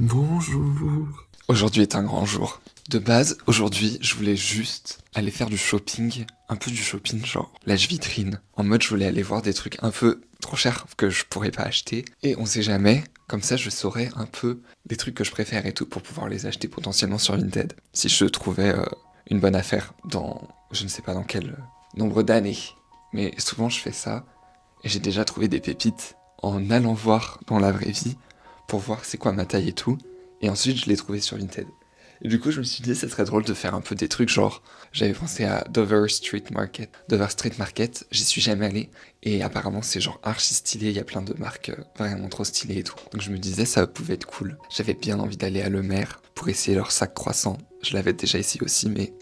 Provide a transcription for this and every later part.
Bonjour. Aujourd'hui est un grand jour. De base, aujourd'hui, je voulais juste aller faire du shopping, un peu du shopping genre lèche-vitrine. En mode, je voulais aller voir des trucs un peu trop chers que je pourrais pas acheter. Et on sait jamais, comme ça je saurais un peu des trucs que je préfère et tout pour pouvoir les acheter potentiellement sur Vinted. Si je trouvais une bonne affaire dans, je ne sais pas dans quel nombre d'années. Mais souvent je fais ça et j'ai déjà trouvé des pépites en allant voir dans la vraie vie pour voir c'est quoi ma taille et tout. Et ensuite, je l'ai trouvé sur Vinted. Et du coup, je me suis dit, ça serait drôle de faire un peu des trucs genre, j'avais pensé à Dover Street Market. Dover Street Market, j'y suis jamais allé. Et apparemment, c'est genre archi stylé, il y a plein de marques vraiment trop stylées et tout. Donc je me disais, ça pouvait être cool. J'avais bien envie d'aller à Le Maire pour essayer leur sac croissant. Je l'avais déjà essayé aussi, mais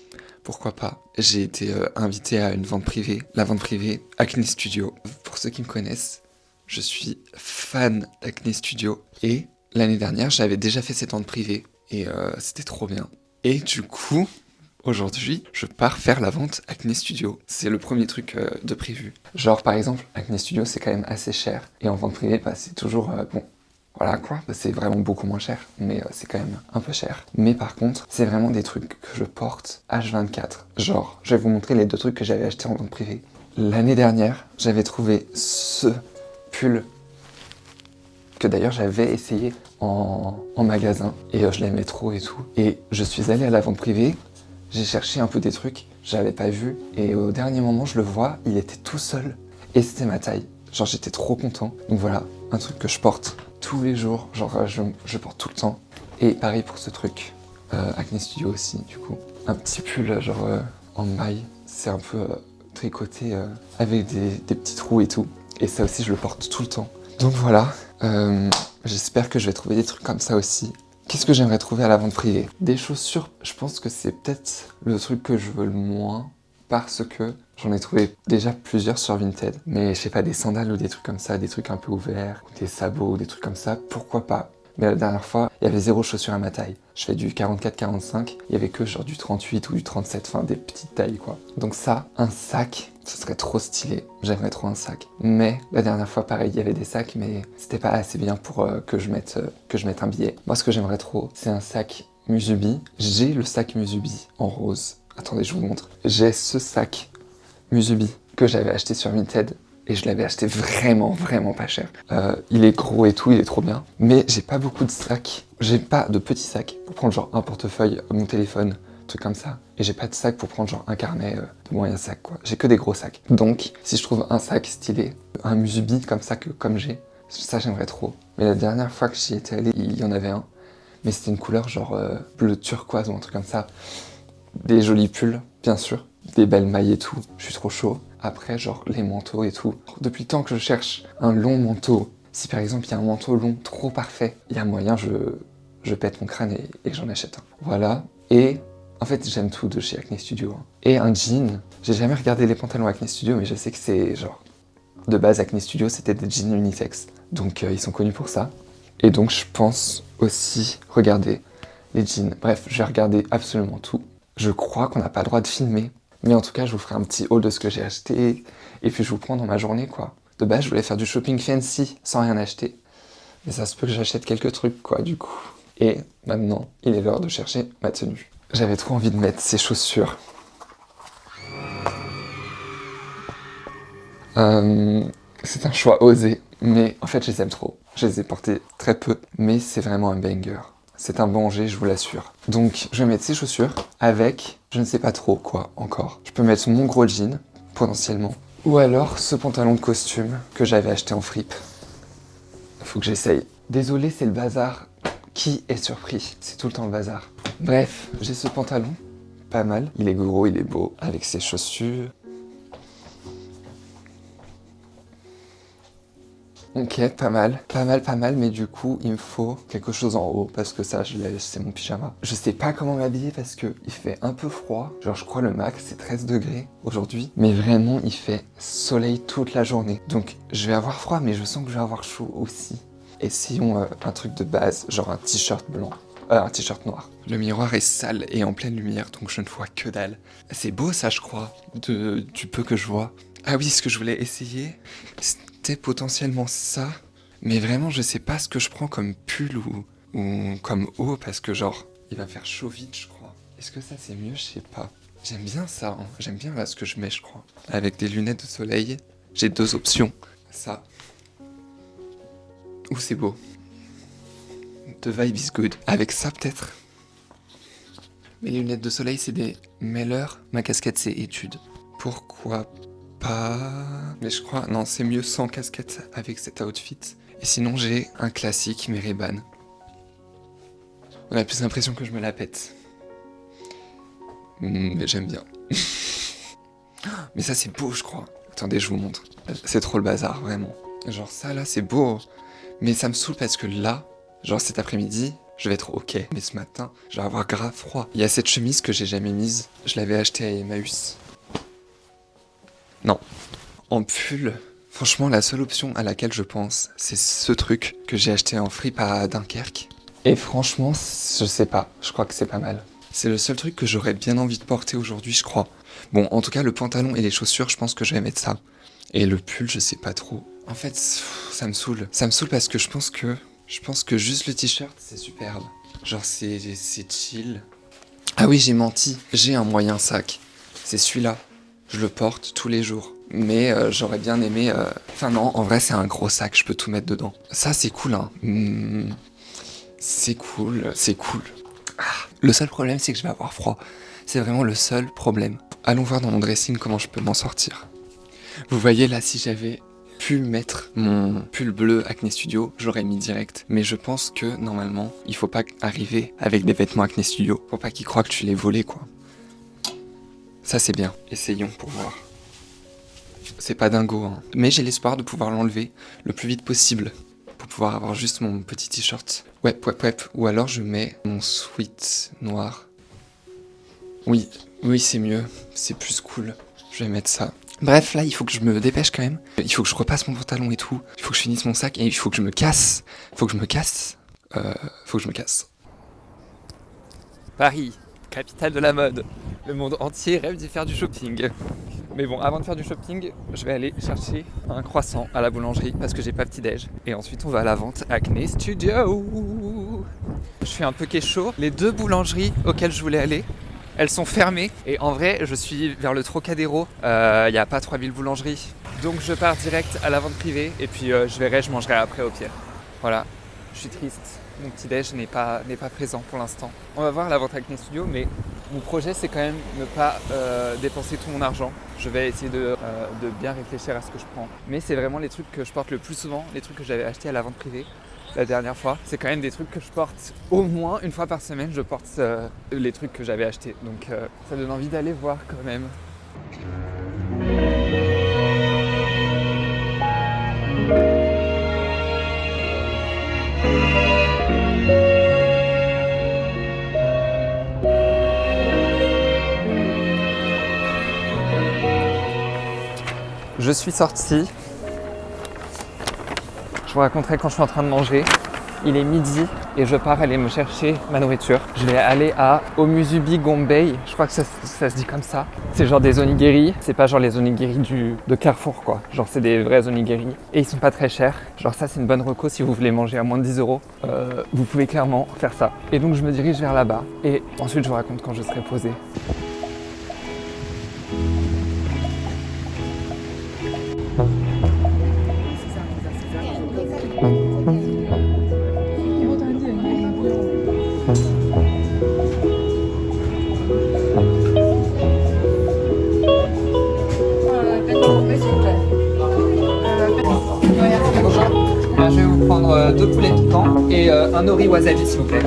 pourquoi pas. J'ai été invité à une vente privée, la vente privée Acne Studio. Pour ceux qui me connaissent, je suis fan d'Acne Studio. Et l'année dernière, j'avais déjà fait cette vente privée. Et c'était trop bien. Et du coup, aujourd'hui, je pars faire la vente Acne Studio. C'est le premier truc de prévu. Genre, par exemple, Acne Studio, c'est quand même assez cher. Et en vente privée, bah, c'est toujours, bon, voilà quoi, c'est vraiment beaucoup moins cher, mais c'est quand même un peu cher. Mais par contre, c'est vraiment des trucs que je porte H24. Genre, je vais vous montrer les deux trucs que j'avais achetés en vente privée. L'année dernière, j'avais trouvé ce pull que d'ailleurs j'avais essayé en magasin et je l'aimais trop et tout. Et je suis allé à la vente privée, j'ai cherché un peu des trucs, j'avais pas vu et au dernier moment je le vois, il était tout seul et c'était ma taille. Genre j'étais trop content. Donc voilà, un truc que je porte tous les jours, genre je porte tout le temps. Et pareil pour ce truc, Acne Studio aussi du coup. Un petit pull genre en maille, c'est un peu tricoté avec des petits trous et tout. Et ça aussi je le porte tout le temps. Donc voilà, j'espère que je vais trouver des trucs comme ça aussi. Qu'est-ce que j'aimerais trouver à la vente privée? Des chaussures, je pense que c'est peut-être le truc que je veux le moins, parce que j'en ai trouvé déjà plusieurs sur Vinted. Mais je sais pas, des sandales ou des trucs comme ça, des trucs un peu ouverts, ou des sabots ou des trucs comme ça, pourquoi pas? Mais la dernière fois, il y avait zéro chaussure à ma taille. Je fais du 44-45, il y avait que genre du 38 ou du 37, enfin des petites tailles quoi. Donc ça, un sac, ce serait trop stylé. J'aimerais trop un sac. Mais la dernière fois, pareil, il y avait des sacs, mais c'était pas assez bien pour que je mette un billet. Moi, ce que j'aimerais trop, c'est un sac Musubi. J'ai le sac Musubi en rose. Attendez, je vous montre. J'ai ce sac Musubi que j'avais acheté sur Vinted. Et je l'avais acheté vraiment pas cher. Il est gros et tout, il est trop bien. Mais j'ai pas beaucoup de sacs. J'ai pas de petits sacs pour prendre genre un portefeuille, mon téléphone, truc comme ça. Et j'ai pas de sac pour prendre genre un carnet de moyen sac quoi. J'ai que des gros sacs. Donc, si je trouve un sac stylé, un Musubi comme ça que comme j'ai, ça j'aimerais trop. Mais la dernière fois que j'y étais allé, il y en avait un. Mais c'était une couleur genre bleu turquoise ou un truc comme ça. Des jolis pulls, bien sûr. Des belles mailles et tout. Je suis trop chaud. Après, genre les manteaux et tout. Depuis le temps que je cherche un long manteau, si par exemple il y a un manteau long trop parfait, il y a moyen, je pète mon crâne et j'en achète un. Voilà. Et en fait, j'aime tout de chez Acne Studio. Hein. Et un jean. J'ai jamais regardé les pantalons Acne Studio, mais je sais que c'est genre. De base, Acne Studio, c'était des jeans unisex. Donc ils sont connus pour ça. Et donc je pense aussi regarder les jeans. Bref, je vais regarder absolument tout. Je crois qu'on n'a pas le droit de filmer. Mais en tout cas, je vous ferai un petit haul de ce que j'ai acheté. Et puis je vous prends dans ma journée, quoi. De base, je voulais faire du shopping fancy sans rien acheter. Mais ça se peut que j'achète quelques trucs, quoi, du coup. Et maintenant, il est l'heure de chercher ma tenue. J'avais trop envie de mettre ces chaussures. C'est un choix osé, mais en fait, je les aime trop. Je les ai portés très peu, mais c'est vraiment un banger. C'est un bon jet, je vous l'assure. Donc, je vais mettre ces chaussures avec, je ne sais pas trop quoi encore. Je peux mettre mon gros jean, potentiellement. Ou alors ce pantalon de costume que j'avais acheté en fripe. Faut que j'essaye. Désolé, c'est le bazar. Qui est surpris? C'est tout le temps le bazar. Bref, j'ai ce pantalon. Pas mal. Il est gros, il est beau. Avec ses chaussures. Ok, pas mal, mais du coup, il me faut quelque chose en haut, parce que ça, c'est mon pyjama. Je sais pas comment m'habiller parce que il fait un peu froid. Genre, je crois le max, c'est 13 degrés aujourd'hui. Mais vraiment, il fait soleil toute la journée. Donc, je vais avoir froid, mais je sens que je vais avoir chaud aussi. Essayons un truc de base, genre un t-shirt blanc. Un t-shirt noir. Le miroir est sale et en pleine lumière, donc je ne vois que dalle. C'est beau ça, je crois, du peu que je vois. Ah oui, ce que je voulais essayer, c'était potentiellement ça. Mais vraiment, je sais pas ce que je prends comme pull ou comme haut parce que genre il va faire chaud vite je crois. Est-ce que ça c'est mieux? Je sais pas. J'aime bien ça, hein. J'aime bien là ce que je mets je crois. Avec des lunettes de soleil, j'ai 2 options. Ça. Ou c'est beau. The vibe is good. Avec ça peut-être. Mes lunettes de soleil c'est des Meller, ma casquette c'est études. Pourquoi pas? Mais je crois, non c'est mieux sans casquette avec cet outfit. Et sinon j'ai un classique mais Ray-Ban. On a plus l'impression que je me la pète. Mais j'aime bien. Mais ça c'est beau je crois. Attendez je vous montre. C'est trop le bazar vraiment. Genre ça là c'est beau. Mais ça me saoule parce que là, genre cet après-midi, je vais être ok. Mais ce matin, je vais avoir grave froid. Il y a cette chemise que j'ai jamais mise. Je l'avais achetée à Emmaüs. Non. En pull, franchement la seule option à laquelle je pense, c'est ce truc que j'ai acheté en fripe à Dunkerque. Et franchement, je sais pas. Je crois que c'est pas mal. C'est le seul truc que j'aurais bien envie de porter aujourd'hui, je crois. Bon, en tout cas, le pantalon et les chaussures, je pense que je vais mettre ça. Et le pull, je sais pas trop. En fait, ça me saoule. Ça me saoule parce que je pense que juste le t-shirt, c'est superbe. Genre, c'est chill. Ah oui, j'ai menti. J'ai un moyen sac. C'est celui-là. Je le porte tous les jours. Mais j'aurais bien aimé... Enfin non, en vrai, c'est un gros sac. Je peux tout mettre dedans. Ça, c'est cool, hein. C'est cool. C'est cool. Ah. Le seul problème, c'est que je vais avoir froid. C'est vraiment le seul problème. Allons voir dans mon dressing comment je peux m'en sortir. Vous voyez là, si j'avais pu mettre mon pull bleu Acne Studio, j'aurais mis direct. Mais je pense que normalement, il faut pas arriver avec des vêtements Acne Studio. Faut pas qu'ils croient que tu les volais quoi. Ça c'est bien. Essayons pour voir. C'est pas dingo hein. Mais j'ai l'espoir de pouvoir l'enlever le plus vite possible. Pour pouvoir avoir juste mon petit t-shirt. Ouais. Ou alors je mets mon sweat noir. Oui, c'est mieux. C'est plus cool. Je vais mettre ça. Bref, là, il faut que je me dépêche quand même. Il faut que je repasse mon pantalon et tout. Il faut que je finisse mon sac et il faut que je me casse. Faut que je me casse. Paris, capitale de la mode. Le monde entier rêve d'y faire du shopping. Mais bon, avant de faire du shopping, je vais aller chercher un croissant à la boulangerie parce que j'ai pas petit-déj. Et ensuite, on va à la vente Acne Studio. Je suis un peu chaud. Les 2 boulangeries auxquelles je voulais aller, elles sont fermées et en vrai je suis vers le Trocadéro, il n'y a pas 3000 boulangeries. Donc je pars direct à la vente privée et puis je mangerai après au pire. Voilà, je suis triste, mon petit déj n'est pas présent pour l'instant. On va voir la vente Acne Studio mais mon projet c'est quand même ne pas dépenser tout mon argent. Je vais essayer de bien réfléchir à ce que je prends. Mais c'est vraiment les trucs que je porte le plus souvent, les trucs que j'avais achetés à la vente privée. La dernière fois, c'est quand même des trucs que je porte au moins une fois par semaine, je porte les trucs que j'avais achetés. Donc ça donne envie d'aller voir quand même. Je suis sorti. Je vous raconterai quand je suis en train de manger. Il est midi et je pars aller me chercher ma nourriture. Je vais aller à Omusubi Gombei. Je crois que ça se dit comme ça. C'est genre des onigiri. C'est pas genre les onigiri de Carrefour quoi. Genre c'est des vrais onigiri. Et ils sont pas très chers. Genre ça c'est une bonne reco si vous voulez manger à moins de 10 €. Vous pouvez clairement faire ça. Et donc je me dirige vers là-bas. Et ensuite je vous raconte quand je serai posé. Je vais vous prendre 2 poulets piquants et un nori wasabi s'il vous plaît.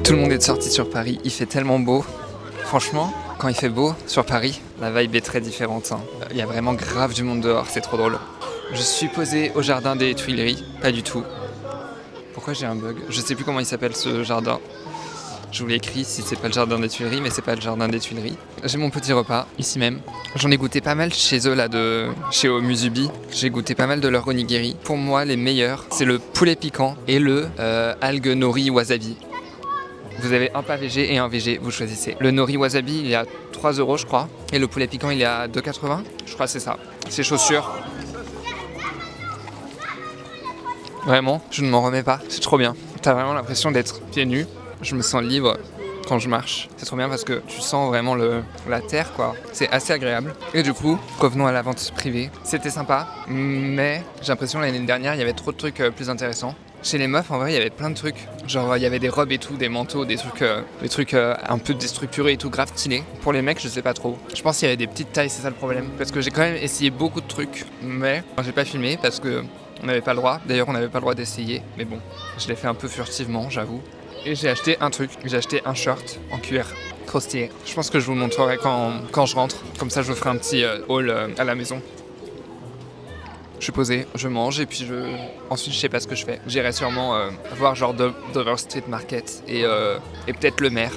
Tout le monde est sorti sur Paris, il fait tellement beau. Franchement, quand il fait beau sur Paris, la vibe est très différente. Il y a vraiment grave du monde dehors, c'est trop drôle. Je suis posé au jardin des Tuileries, pas du tout. Pourquoi j'ai un bug? Je sais plus comment il s'appelle ce jardin. Je vous l'ai écrit si c'est pas le jardin des Tuileries, mais c'est pas le jardin des Tuileries. J'ai mon petit repas, ici même. J'en ai goûté pas mal chez eux là, chez Omusubi. J'ai goûté pas mal de leur onigiri. Pour moi, les meilleurs, c'est le poulet piquant et le algue nori wasabi. Vous avez un pas végé et un végé, vous choisissez. Le nori wasabi, il est à 3 € je crois. Et le poulet piquant, il est à 2,80 €. Je crois que c'est ça. Ces chaussures. Vraiment, je ne m'en remets pas. C'est trop bien. T'as vraiment l'impression d'être pieds nus. Je me sens libre quand je marche. C'est trop bien parce que tu sens vraiment la terre, quoi. C'est assez agréable. Et du coup, revenons à la vente privée. C'était sympa, mais j'ai l'impression l'année dernière, il y avait trop de trucs plus intéressants. Chez les meufs, en vrai, il y avait plein de trucs. Genre, il y avait des robes et tout, des manteaux, des trucs un peu déstructurés et tout, grave stylés. Pour les mecs, je sais pas trop. Je pense qu'il y avait des petites tailles, c'est ça le problème. Parce que j'ai quand même essayé beaucoup de trucs, mais j'ai pas filmé parce que on n'avait pas le droit. D'ailleurs, on n'avait pas le droit d'essayer, mais bon, je l'ai fait un peu furtivement, j'avoue. Et j'ai acheté un truc, j'ai acheté un shirt en cuir. Trop stylé. Je pense que je vous le montrerai quand je rentre. Comme ça, je vous ferai un petit haul à la maison. Je suis posé, je mange et puis ensuite je sais pas ce que je fais. J'irai sûrement voir genre Dover Street Market et peut-être le maire.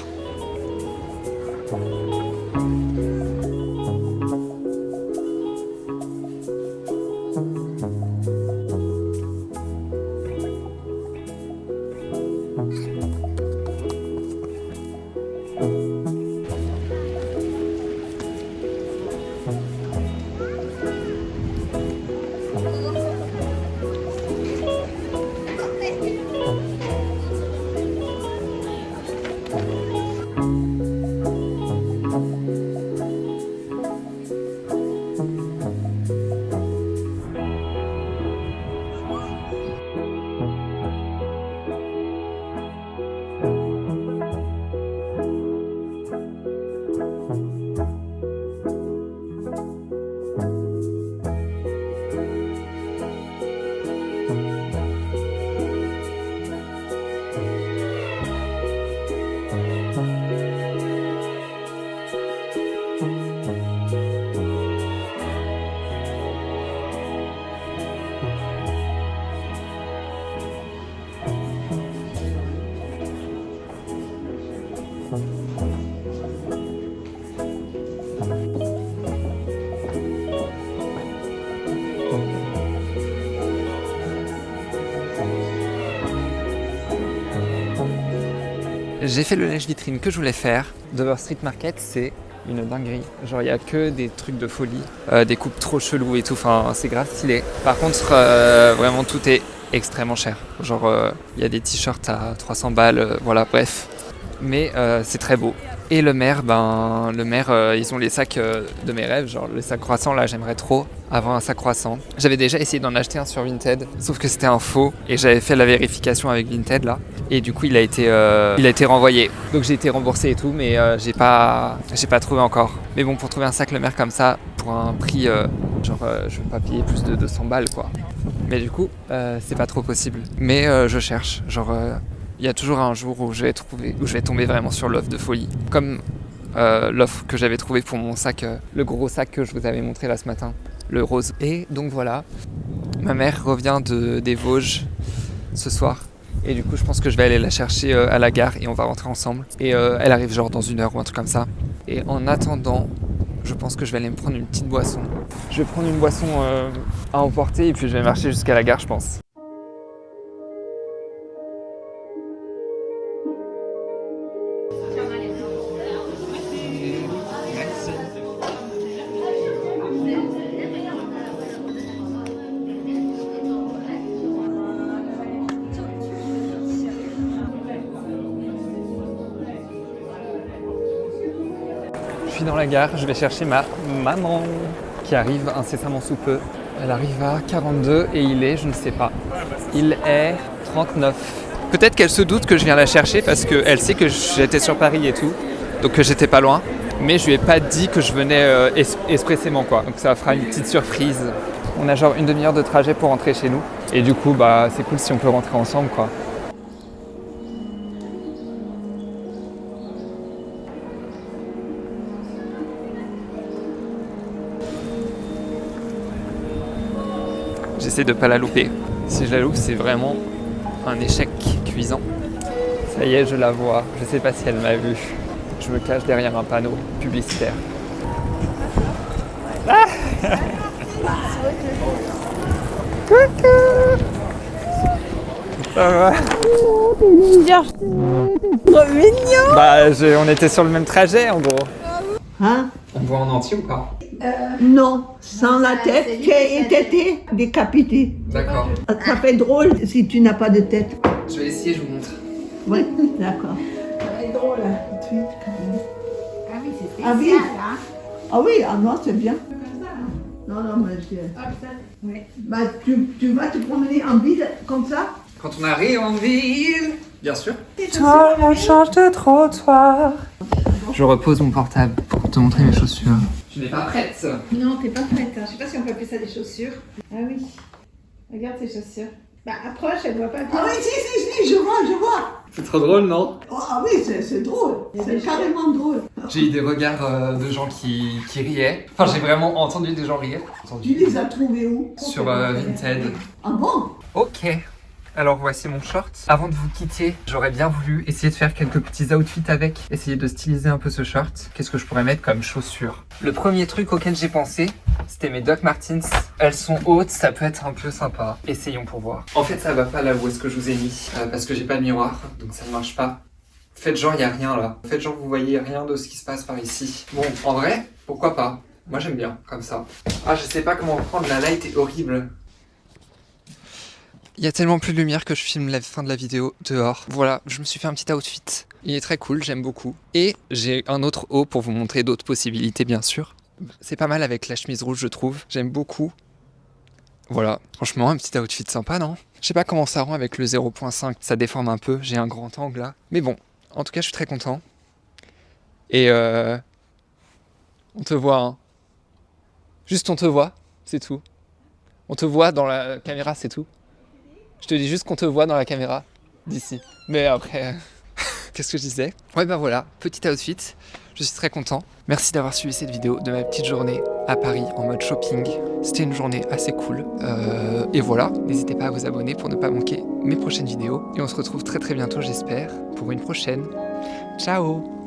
J'ai fait le lèche-vitrine que je voulais faire. Dover Street Market, c'est une dinguerie. Genre, il n'y a que des trucs de folie, des coupes trop chelous et tout. Enfin, c'est grave stylé. Par contre, vraiment, tout est extrêmement cher. Genre, il y a des t-shirts à 300 balles, voilà, bref. Mais c'est très beau. Et le maire, ils ont les sacs de mes rêves, genre le sac croissant, là j'aimerais trop avoir un sac croissant. J'avais déjà essayé d'en acheter un sur Vinted, sauf que c'était un faux, et j'avais fait la vérification avec Vinted là, et du coup il a été renvoyé. Donc j'ai été remboursé et tout, mais j'ai pas trouvé encore. Mais bon, pour trouver un sac le maire comme ça, pour un prix, je veux pas payer plus de 200 balles quoi. Mais du coup, c'est pas trop possible. Mais je cherche, il y a toujours un jour où je vais tomber vraiment sur l'offre de folie. Comme l'offre que j'avais trouvée pour mon sac, le gros sac que je vous avais montré là ce matin, le rose. Et donc voilà, ma mère revient des Vosges ce soir. Et du coup, je pense que je vais aller la chercher à la gare et on va rentrer ensemble. Et elle arrive genre dans 1 heure ou un truc comme ça. Et en attendant, je pense que je vais aller me prendre une petite boisson. Je vais prendre une boisson à emporter et puis je vais marcher jusqu'à la gare, je pense. Je suis dans la gare, je vais chercher ma maman qui arrive incessamment sous peu. Elle arrive à 42 et il est, je ne sais pas, il est 39. Peut-être qu'elle se doute que je viens la chercher parce qu'elle sait que j'étais sur Paris et tout, donc que j'étais pas loin. Mais je lui ai pas dit que je venais expressément quoi, donc ça fera une petite surprise. On a genre une demi-heure de trajet pour rentrer chez nous et du coup c'est cool si on peut rentrer ensemble quoi. J'essaie de pas la louper. Si je la loupe, c'est vraiment un échec cuisant. Ça y est, je la vois. Je sais pas si elle m'a vu. Je me cache derrière un panneau publicitaire. Ah Coucou. Ça va. Trop mignon. Bah, on était sur le même trajet en gros. Hein? On voit en entier ou pas? Non, sans la tête qui a été décapitée. D'accord. Ça fait drôle si tu n'as pas de tête. Je vais essayer, je vous montre. Oui, d'accord. Ça fait drôle, hein, tout de suite. Ah oui, c'est Ah oui. spécial, hein. Ah oui, ah non, c'est bien. Non, non, mais Oui. bah, tu vas te promener en ville comme ça? Quand on arrive en ville, bien sûr. Toi, on change de trottoir. Je repose mon portable pour te montrer mes chaussures. Tu n'es pas prête? Non, t'es pas prête. Hein. Je sais pas si on peut appeler ça des chaussures. Ah oui. Regarde tes chaussures. Bah, approche, elle voit pas bien. Ah oui, si, je vois. C'est trop drôle, non? Oh, ah oui, c'est drôle. C'est carrément drôle. J'ai eu des regards de gens qui riaient. Enfin, j'ai vraiment entendu des gens rire. Tu les as trouvés où? Sur Vinted. Ah bon? Ok. Alors voici mon short. Avant de vous quitter, j'aurais bien voulu essayer de faire quelques petits outfits avec. Essayer de styliser un peu ce short. Qu'est-ce que je pourrais mettre comme chaussures? Le premier truc auquel j'ai pensé, c'était mes Doc Martens. Elles sont hautes, ça peut être un peu sympa. Essayons pour voir. En fait, ça va pas là où est-ce que je vous ai mis. Parce que j'ai pas de miroir, donc ça ne marche pas. Faites genre, y a rien là. Faites genre, vous voyez rien de ce qui se passe par ici. Bon, en vrai, pourquoi pas? Moi j'aime bien, comme ça. Ah, je sais pas comment prendre, la light est horrible. Il y a tellement plus de lumière que je filme la fin de la vidéo dehors. Voilà, je me suis fait un petit outfit. Il est très cool, j'aime beaucoup. Et j'ai un autre haut pour vous montrer d'autres possibilités, bien sûr. C'est pas mal avec la chemise rouge, je trouve. J'aime beaucoup. Voilà, franchement, un petit outfit sympa, non? Je sais pas comment ça rend avec le 0.5. Ça déforme un peu, j'ai un grand angle là. Mais bon, en tout cas, je suis très content. Et on te voit, hein. Juste on te voit, c'est tout. On te voit dans la caméra, c'est tout. Je te dis juste qu'on te voit dans la caméra d'ici. Mais après, qu'est-ce que je disais? Ouais, bah voilà, petit outfit. Je suis très content. Merci d'avoir suivi cette vidéo de ma petite journée à Paris en mode shopping. C'était une journée assez cool. Et voilà, n'hésitez pas à vous abonner pour ne pas manquer mes prochaines vidéos. Et on se retrouve très très bientôt, j'espère, pour une prochaine. Ciao!